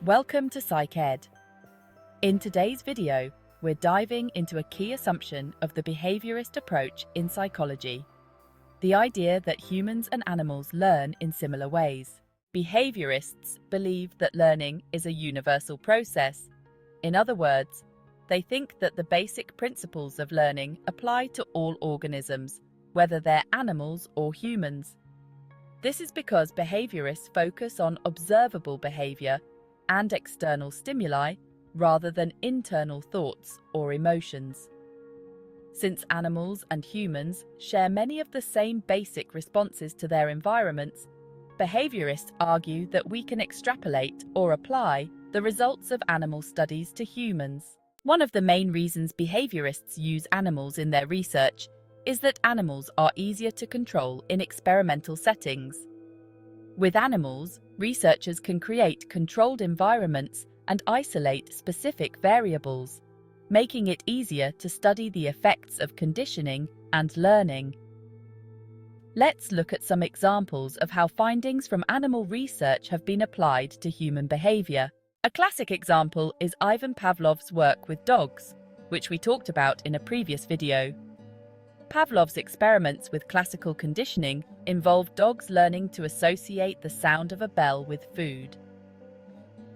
Welcome to PsychEd. In today's video, we're diving into a key assumption of the behaviourist approach in psychology. The idea that humans and animals learn in similar ways. Behaviourists believe that learning is a universal process. In other words, they think that the basic principles of learning apply to all organisms, whether they're animals or humans. This is because behaviourists focus on observable behaviour and external stimuli rather than internal thoughts or emotions. Since animals and humans share many of the same basic responses to their environments, behaviourists argue that we can extrapolate or apply the results of animal studies to humans. One of the main reasons behaviourists use animals in their research is that animals are easier to control in experimental settings. With animals, researchers can create controlled environments and isolate specific variables, making it easier to study the effects of conditioning and learning. Let's look at some examples of how findings from animal research have been applied to human behavior. A classic example is Ivan Pavlov's work with dogs, which we talked about in a previous video. Pavlov's experiments with classical conditioning involved dogs learning to associate the sound of a bell with food.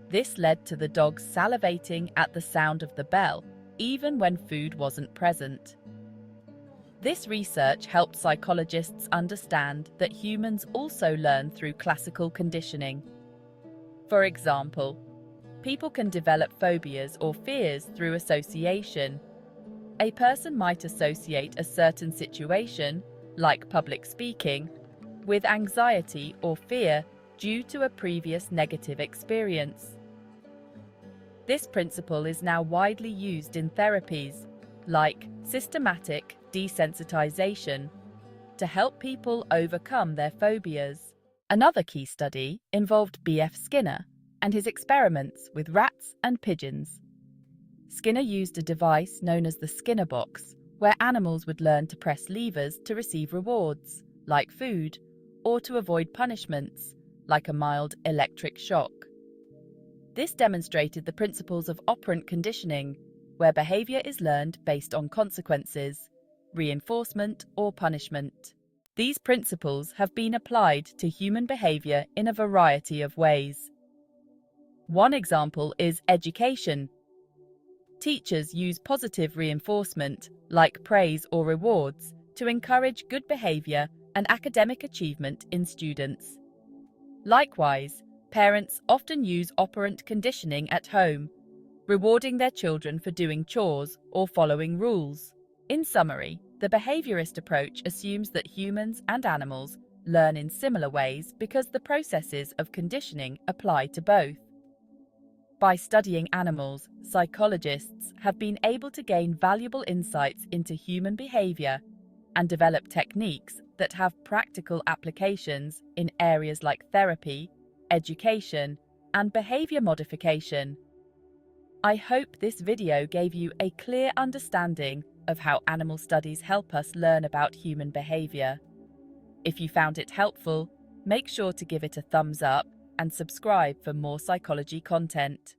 This led to the dogs salivating at the sound of the bell, even when food wasn't present. This research helped psychologists understand that humans also learn through classical conditioning. For example, people can develop phobias or fears through association. A person might associate a certain situation, like public speaking, with anxiety or fear due to a previous negative experience. This principle is now widely used in therapies, like systematic desensitization, to help people overcome their phobias. Another key study involved B.F. Skinner and his experiments with rats and pigeons. Skinner used a device known as the Skinner box, where animals would learn to press levers to receive rewards, like food, or to avoid punishments, like a mild electric shock. This demonstrated the principles of operant conditioning, where behavior is learned based on consequences, reinforcement, or punishment. These principles have been applied to human behavior in a variety of ways. One example is education. Teachers use positive reinforcement, like praise or rewards, to encourage good behavior and academic achievement in students. Likewise, parents often use operant conditioning at home, rewarding their children for doing chores or following rules. In summary, the behaviourist approach assumes that humans and animals learn in similar ways because the processes of conditioning apply to both. By studying animals, psychologists have been able to gain valuable insights into human behavior and develop techniques that have practical applications in areas like therapy, education, and behavior modification. I hope this video gave you a clear understanding of how animal studies help us learn about human behavior. If you found it helpful, make sure to give it a thumbs up and subscribe for more psychology content.